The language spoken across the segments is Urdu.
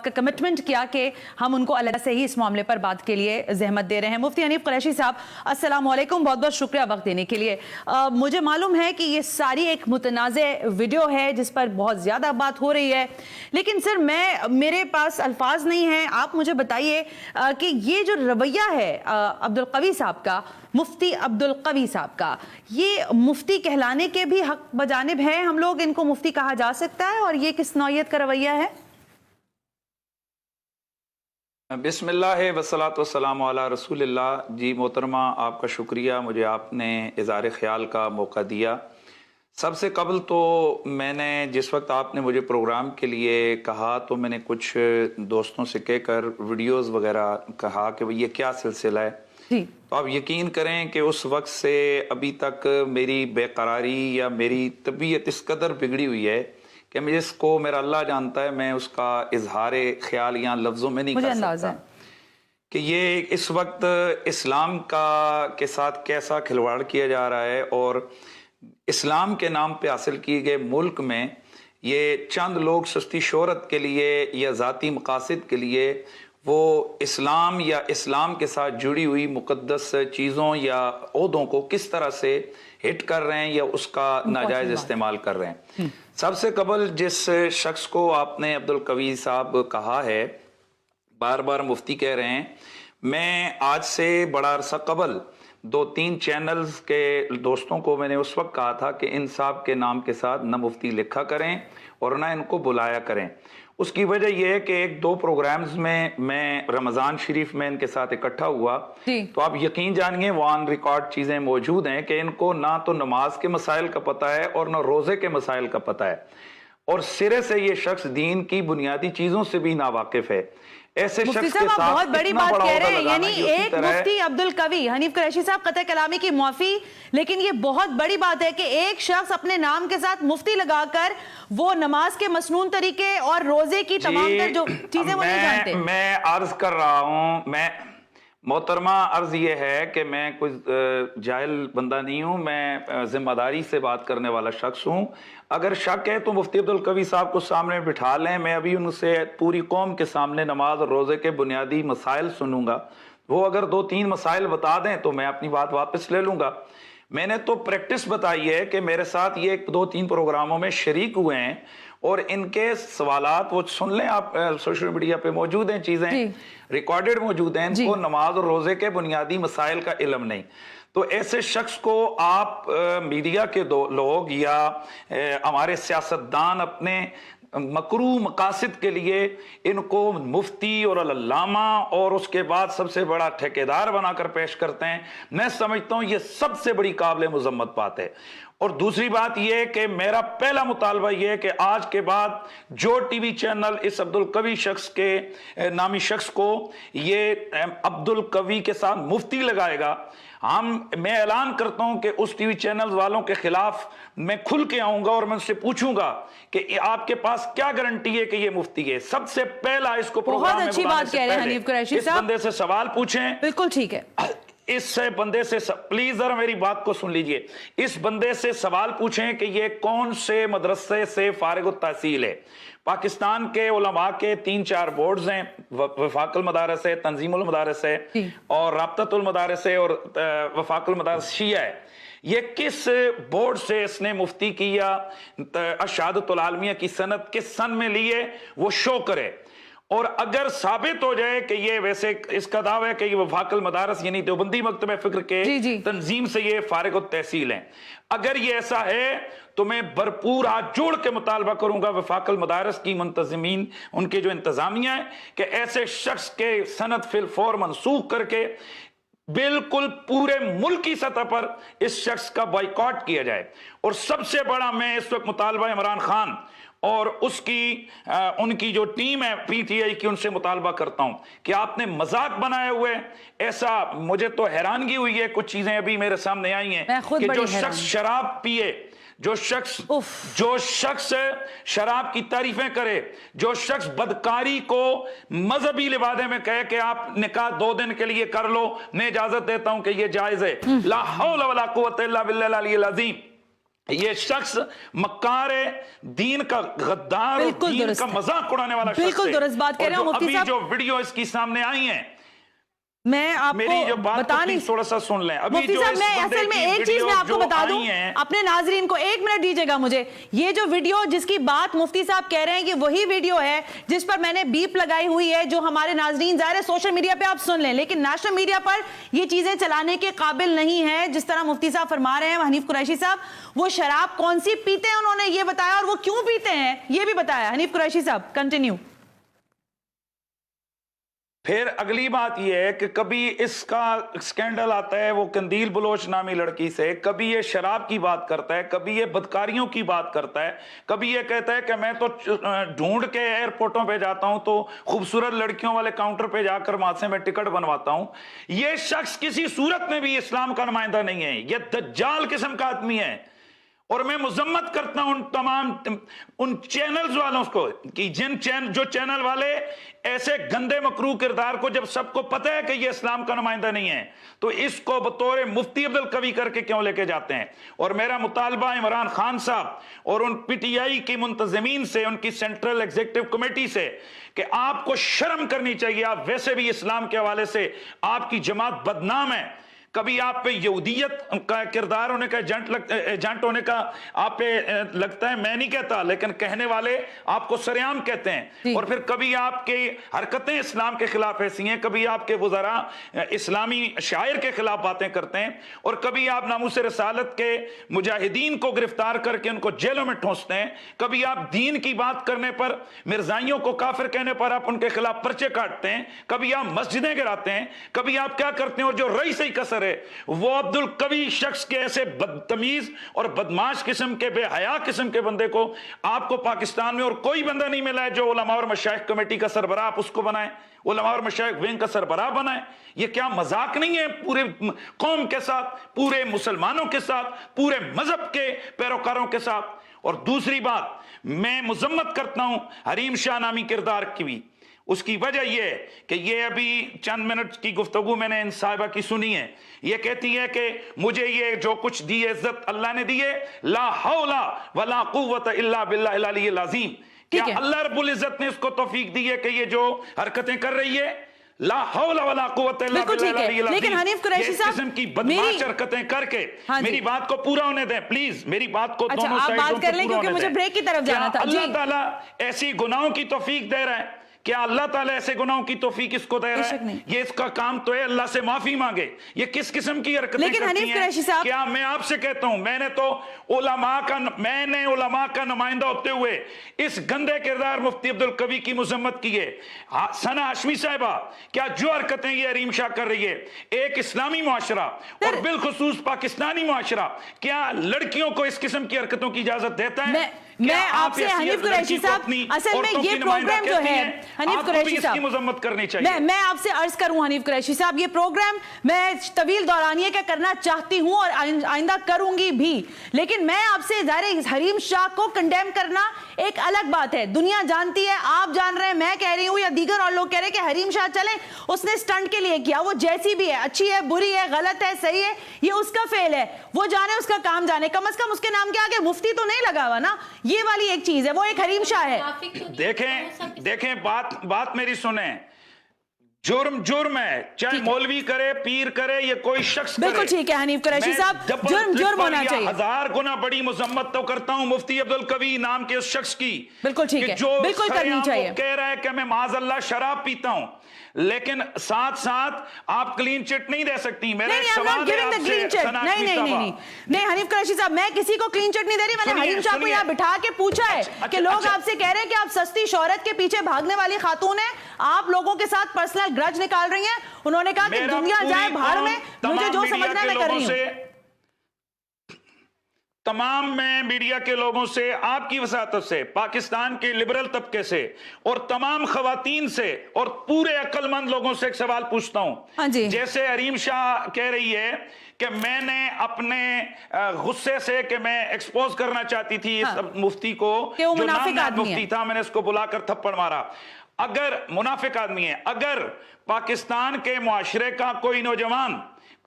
کا کمٹمنٹ کیا کہ ہم ان کو علیحدہ سے ہی اس معاملے پر بات کے لیے زحمت دے رہے ہیں۔ مفتی حنیف قریشی صاحب السلام علیکم، بہت بہت شکریہ وقت دینے کے لیے۔ مجھے معلوم ہے کہ یہ ساری ایک متنازع ویڈیو ہے جس پر بہت زیادہ بات ہو رہی ہے، لیکن سر میرے پاس الفاظ نہیں ہیں، آپ مجھے بتائیے کہ یہ جو رویہ ہے عبدالقوی صاحب کا، مفتی عبدالقوی صاحب کا، یہ مفتی کہلانے کے بھی حق بجانب ہے؟ ہم لوگ ان کو مفتی کہا جا سکتا ہے؟ اور یہ کس نوعیت کا رویہ ہے؟ بسم اللہ والصلاة والسلام علی رسول اللہ۔ جی محترمہ، آپ کا شکریہ، مجھے آپ نے اظہار خیال کا موقع دیا۔ سب سے قبل تو میں نے جس وقت آپ نے مجھے پروگرام کے لیے کہا تو میں نے کچھ دوستوں سے کہہ کر ویڈیوز وغیرہ کہا کہ یہ کیا سلسلہ ہے، تو آپ یقین کریں کہ اس وقت سے ابھی تک میری بے قراری یا میری طبیعت اس قدر بگڑی ہوئی ہے کہ میں اس کو میرا اللہ جانتا ہے، میں اس کا اظہار خیال یہاں لفظوں میں نہیں کر سکتا کہ یہ اس وقت اسلام کے ساتھ کیسا کھلواڑ کیا جا رہا ہے، اور اسلام کے نام پہ حاصل کیے گئے ملک میں یہ چند لوگ سستی شہرت کے لیے یا ذاتی مقاصد کے لیے وہ اسلام یا اسلام کے ساتھ جڑی ہوئی مقدس چیزوں یا عہدوں کو کس طرح سے ہٹ کر رہے ہیں یا اس کا ناجائز استعمال کر رہے ہیں۔ سب سے قبل جس شخص کو آپ نے عبدالقوی صاحب کہا ہے، بار بار مفتی کہہ رہے ہیں، میں آج سے بڑا عرصہ قبل 2-3 چینلز کے دوستوں کو میں نے اس وقت کہا تھا کہ ان صاحب کے نام کے ساتھ نہ مفتی لکھا کریں اور نہ ان کو بلایا کریں۔ اس کی وجہ یہ ہے کہ 1-2 پروگرامز میں رمضان شریف میں ان کے ساتھ اکٹھا ہوا تو آپ یقین جانیے وہ آن ریکارڈ چیزیں موجود ہیں کہ ان کو نہ تو نماز کے مسائل کا پتہ ہے اور نہ روزے کے مسائل کا پتہ ہے، اور سرے سے یہ شخص دین کی بنیادی چیزوں سے بھی ناواقف ہے۔ ایسے مفتی شخص کے صاحب آپ ساتھ بہت بڑی اتنا بات بڑا کہہ رہے عہدہ ہیں، لگانا یعنی یہ اسی ایک طرح ہے۔ مفتی عبدالقوی حنیف قریشی صاحب قطع کلامی کی معافی، لیکن یہ بہت بڑی بات ہے کہ ایک شخص اپنے نام کے ساتھ مفتی لگا کر وہ نماز کے مسنون طریقے اور روزے کی تمام تر جو چیزیں وہ نہیں جانتے۔ میں عرض کر رہا ہوں، محترمہ عرض یہ ہے کہ میں کوئی جاہل بندہ نہیں ہوں، میں ذمہ داری سے بات کرنے والا شخص ہوں۔ اگر شک ہے تو مفتی عبدالقوی صاحب کو سامنے بٹھا لیں، میں ابھی ان سے پوری قوم کے سامنے نماز اور روزے کے بنیادی مسائل سنوں گا، وہ اگر 2-3 مسائل بتا دیں تو میں اپنی بات واپس لے لوں گا۔ میں نے تو پریکٹس بتائی ہے کہ میرے ساتھ یہ 2-3 پروگراموں میں شریک ہوئے ہیں اور ان کے سوالات وہ سن لیں، آپ سوشل میڈیا پہ موجود ہیں، چیزیں ریکارڈڈ موجود ہیں، ان کو نماز اور روزے کے بنیادی مسائل کا علم نہیں۔ تو ایسے شخص کو آپ میڈیا کے لوگ یا ہمارے سیاستدان اپنے مکروہ مقاصد کے لیے ان کو مفتی اور علامہ اور اس کے بعد سب سے بڑا ٹھیکیدار بنا کر پیش کرتے ہیں۔ میں سمجھتا ہوں یہ سب سے بڑی قابل مذمت بات ہے۔ اور دوسری بات یہ کہ میرا پہلا مطالبہ یہ ہے کہ آج کے بعد جو ٹی وی چینل اس عبدالقوی شخص کے نامی شخص کو یہ عبدالقوی کے ساتھ مفتی لگائے گا، میں اعلان کرتا ہوں کہ اس ٹی وی چینل والوں کے خلاف میں کھل کے آؤں گا اور میں ان سے پوچھوں گا کہ آپ کے پاس کیا گارنٹی ہے کہ یہ مفتی ہے۔ سب سے پہلا اس کو پروگرام میں بلانے سے پہلے اس بندے سے سوال پوچھیں۔ بالکل ٹھیک ہے، اس بندے سے پلیز ذرا میری بات کو سن لیجئے، اس بندے سے سوال پوچھیں کہ یہ کون سے مدرسے سے فارغ التحصیل ہے۔ پاکستان کے علماء کے 3-4 بورڈز ہیں، وفاق المدارس ہے، تنظیم المدارس ہے اور رابطۃ المدارس ہے اور وفاق المدارس شیعہ ہے۔ یہ کس بورڈ سے اس نے مفتی کی یا الشہادۃ العالمیہ کی سند کس سن میں لیے وہ شو کرے، اور اگر ثابت ہو جائے کہ یہ ویسے اس کا دعویٰ ہے کہ یہ وفاق المدارس یعنی دیوبندی مکتبہ فکر کے تنظیم سے یہ فارغ التحصیل ہیں، اگر یہ ایسا ہے تو میں بھرپور ہاتھ جوڑ کے مطالبہ کروں گا وفاق المدارس کی منتظمین، ان کے جو انتظامیہ ہے، کہ ایسے شخص کے سند فی الفور منسوخ کر کے بالکل پورے ملکی سطح پر اس شخص کا بائیکاٹ کیا جائے۔ اور سب سے بڑا میں اس وقت مطالبہ عمران خان اور ان کی جو ٹیم ہے پی ٹی آئی کی، ان سے مطالبہ کرتا ہوں کہ آپ نے مذاق بنائے ہوئے ایسا، مجھے تو حیرانگی ہوئی ہے، کچھ چیزیں ابھی میرے سامنے آئی ہیں کہ جو شخص شراب پیے، جو شخص شراب کی تعریفیں کرے، جو شخص بدکاری کو مذہبی لبادے میں کہے کہ آپ نکاح 2 دن کے لیے کر لو، میں اجازت دیتا ہوں کہ یہ جائز ہے، لا حول ولا قوت الا باللہ العلی العظیم۔ یہ شخص مکار ہے، دین کا غدار اور دین کا مذاق اڑانے والا شخص ہے۔ بالکل درست بات کہہ رہے ہیں مفتی صاحب۔ جو ویڈیو اس کی سامنے آئی ہیں، میں آپ کو بتا نہیں، تھوڑا سا سن لیں۔ مفتی صاحب میں اصل میں ایک چیز میں آپ کو بتا دوں، اپنے ناظرین کو ایک منٹ دیجئے گا مجھے۔ یہ جو ویڈیو جس کی بات مفتی صاحب کہہ رہے ہیں، یہ وہی ویڈیو ہے جس پر میں نے بیپ لگائی ہوئی ہے، جو ہمارے ناظرین ظاہر ہے سوشل میڈیا پہ آپ سن لیں، لیکن نیشنل میڈیا پر یہ چیزیں چلانے کے قابل نہیں ہے۔ جس طرح مفتی صاحب فرما رہے ہیں، حنیف قریشی صاحب، وہ شراب کون سی پیتے ہیں انہوں نے یہ بتایا، اور وہ کیوں پیتے ہیں یہ بھی بتایا۔ حنیف قریشی صاحب کنٹینیو۔ پھر اگلی بات یہ ہے کہ کبھی اس کا سکینڈل آتا ہے وہ قندیل بلوچ نامی لڑکی سے، کبھی یہ شراب کی بات کرتا ہے، کبھی یہ بدکاریوں کی بات کرتا ہے، کبھی یہ کہتا ہے کہ میں تو ڈھونڈ کے ایئرپورٹوں پہ جاتا ہوں تو خوبصورت لڑکیوں والے کاؤنٹر پہ جا کر وہاں سے میں ٹکٹ بنواتا ہوں۔ یہ شخص کسی صورت میں بھی اسلام کا نمائندہ نہیں ہے، یہ دجال قسم کا آدمی ہے۔ اور میں مذمت کرتا ہوں ان تمام ان چینلز والوں کو کہ جو چینل والے ایسے گندے مکروہ کردار کو، جب سب کو پتہ ہے کہ یہ اسلام کا نمائندہ نہیں ہے، تو اس کو بطور مفتی عبدالقوی کر کے کیوں لے کے جاتے ہیں۔ اور میرا مطالبہ عمران خان صاحب اور ان پی ٹی آئی کی منتظمین سے، ان کی سینٹرل ایگزیکٹو کمیٹی سے، کہ آپ کو شرم کرنی چاہیے۔ آپ ویسے بھی اسلام کے حوالے سے آپ کی جماعت بدنام ہے۔ کبھی آپ پہ یہودیت کا کردار ہونے کا ایجنٹ ہونے کا آپ پہ لگتا ہے، میں نہیں کہتا، لیکن کہنے والے آپ کو سریعام کہتے ہیں۔ اور پھر کبھی آپ کی حرکتیں اسلام کے خلاف ایسی ہیں، کبھی آپ کے وزراء اسلامی شاعر کے خلاف باتیں کرتے ہیں، اور کبھی آپ ناموس رسالت کے مجاہدین کو گرفتار کر کے ان کو جیلوں میں ٹھونستے ہیں، کبھی آپ دین کی بات کرنے پر، مرزائیوں کو کافر کہنے پر آپ ان کے خلاف پرچے کاٹتے ہیں، کبھی آپ مسجدیں گراتے ہیں، کبھی آپ کیا کرتے ہیں۔ اور جو رئیس کسر ہے وہ عبدالقوی شخص کے ایسے بدتمیز اور بدماش قسم کے، بے حیا قسم کے بندے کو آپ کو پاکستان میں اور کوئی بندہ نہیں ملا ہے جو علماء اور مشائخ کمیٹی کا سربراہ آپ اس کو بنائیں، علماء اور مشائخ ونگ کا سربراہ بنائیں۔ یہ کیا مذاق نہیں ہے پورے قوم کے ساتھ، پورے مسلمانوں کے ساتھ، پورے مذہب کے پیروکاروں کے ساتھ؟ اور دوسری بات، میں مذمت کرتا ہوں حریم شاہ نامی کردار کی بھی۔ اس کی وجہ یہ ہے کہ یہ ابھی چند منٹ کی گفتگو میں نے ان صاحبہ کی سنی ہے، یہ کہتی ہے کہ مجھے یہ جو کچھ دی عزت اللہ نے دی ہے، لا حول ولا قوت الا باللہ العلی العظیم۔ کیا اللہ رب العزت نے اس کو توفیق دی ہے کہ یہ جو حرکتیں کر رہی ہے، لا حول ولا قوت الا باللہ العلی العظیم، لیکن حنیف قریشی صاحب اس قسم کی بدماش حرکتیں کر کے میری بات کو پورا ہونے دیں پلیز، میری بات کو دونوں سائڈوں بات کر لیں کیونکہ مجھے بریک کی طرف جانا تھا۔ اللہ تعالیٰ ایسی گناہوں کی توفیق دے رہا ہے؟ کیا اللہ تعالیٰ ایسے گناہوں کی توفیق اس کو دے رہا ہے؟ یہ اس کا کام تو ہے اللہ سے معافی مانگے۔ یہ کس قسم کی حرکتیں کرتی ہیں؟ کیا میں آپ سے کہتا ہوں، میں نے تو علماء کا نمائندہ ہوتے ہوئے اس گندے کردار مفتی عبدالقوی کی مذمت کی ہے۔ ثنا ہاشمی صاحبہ، کیا جو حرکتیں یہ حریم شاہ کر رہی ہے، ایک اسلامی معاشرہ اور بالخصوص پاکستانی معاشرہ کیا لڑکیوں کو اس قسم کی حرکتوں کی اجازت دیتا ہے؟ میں آپ سے حنیف قریشی صاحب، اصل میں یہ پروگرام جو ہے حنیف قریشی صاحب، مذمت کرنی چاہیے۔ میں آپ سے عرض کروں حنیف قریشی صاحب، یہ پروگرام میں طویل دورانیے کا کرنا چاہتی ہوں اور آئندہ کروں گی بھی، لیکن میں آپ سے ظاہر حریم شاہ کو کنڈیم کرنا ایک الگ بات ہے۔ دنیا جانتی ہے، آپ جان رہے ہیں، میں کہہ رہی ہوں یا دیگر اور لوگ کہہ رہے ہیں کہ حریم شاہ چلیں، اس نے سٹنٹ کے لیے کیا، وہ جیسی بھی ہے، اچھی ہے، بری ہے، غلط ہے، صحیح ہے، یہ اس کا فعل ہے، وہ جانے، اس کا کام جانے، کم از کم اس کے نام کے آگے مفتی تو نہیں لگا ہوا نا، یہ والی ایک چیز ہے، وہ ایک حریم شاہ ہے۔ دیکھیں بات میری سنیں، جرم ہے، چاہے مولوی کرے، پیر کرے، یہ کوئی شخص کرے۔ بالکل ٹھیک ہے حنیف قریشی صاحب، جرم ہونا چاہیے۔ ہزار گنا بڑی مذمت تو کرتا ہوں مفتی عبدالقوی نام کے اس شخص کی، بالکل ٹھیک ہے، بالکل کرنی چاہیے۔ کہہ رہا ہے کہ میں معاذ اللہ شراب پیتا ہوں، لیکن ساتھ ساتھ آپ کلین چٹ نہیں دے سکتی۔ میرا ایک سوال ہے آپ سے ثنا ہاشمی صاحبہ، نہیں حنیف قریشی صاحب، میں کسی کو کلین چٹ نہیں دے رہی، میں نے حریم شاہ کو یہاں بٹھا کے پوچھا ہے کہ لوگ آپ سے کہہ رہے ہیں کہ آپ سستی شہرت کے پیچھے بھاگنے والی خاتون ہیں، آپ لوگوں کے ساتھ پرسنل گرج نکال رہی ہیں۔ انہوں نے کہا کہ دنیا جائے بھاڑ میں، مجھے جو سمجھنا ہے میں کر رہی ہوں۔ تمام میں میڈیا کے لوگوں سے، آپ کی وساطت سے، پاکستان کے لبرل طبقے سے اور تمام خواتین سے اور پورے عقل مند لوگوں سے ایک سوال پوچھتا ہوں۔ جیسے حریم شاہ کہہ رہی ہے کہ میں نے اپنے غصے سے کہ میں ایکسپوز کرنا چاہتی تھی اس مفتی کو، جو نام مفتی تھا، میں نے اس کو بلا کر تھپڑ مارا۔ اگر منافق آدمی ہے، اگر پاکستان کے معاشرے کا کوئی نوجوان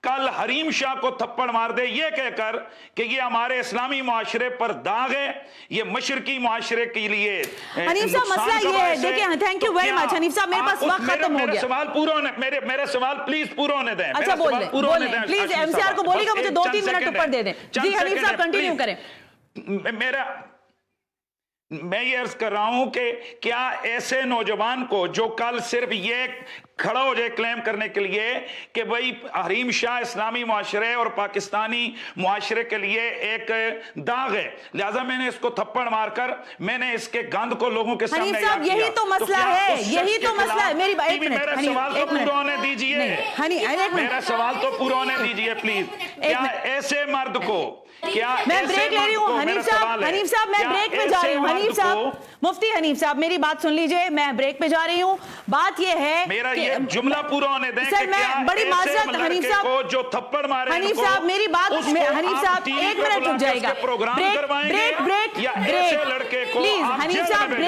کل حریم شاہ کو تھپڑ مار دے یہ کہہ کر کہ یہ ہمارے اسلامی معاشرے پر داغ ہے، یہ مشرقی معاشرے کے لیے حنیف صاحب مسئلہ یہ ہے، دیکھیں thank you very much Hanif صاحب، میرے پاس وقت ختم ہو گیا. سوال پورا ہونے میرا سوال پلیز پورا ہونے دیں. اچھا بولیں پلیز، ایم سی آر کو بولیے گا مجھے 2-3 منٹ اوپر دے دیں. جی حنیف صاحب کنٹینیو کریں. میں یہ عرض کر رہا ہوں کہ کیا ایسے نوجوان کو جو کل صرف یہ کھڑا ہو جائے کلیم کرنے کے لیے کہ بھئی حریم شاہ اسلامی معاشرے اور پاکستانی معاشرے کے لیے ایک داغ ہے، لہٰذا میں نے اس کو تھپڑ مار کر میں نے اس کے گند کو لوگوں کے سامنے حنیف صاحب یہی تو مسئلہ ہے، یہی تو مسئلہ ہے. میری ایک منٹ، میرا سوال تو پورا ہونے دیجئے، میرا سوال تو پورا ہونے دیجئے پلیز. کیا ایسے مرد کو میں بریک لے رہی ہوں حنیف صاحب میں بریک پہ جا رہی ہوں. حنیف صاحب، مفتی حنیف صاحب میری بات سن لیجئے، میں بریک پہ جا رہی ہوں. بات یہ ہے میرا یہ جملہ پورا ہونے دیں سر، میں بڑی معذرت حنیف صاحب کو جو تھپڑ مارے حنیف صاحب میری بات حنیف صاحب 1 منٹ رک جائے گا. بریک پلیز حنیف صاحب.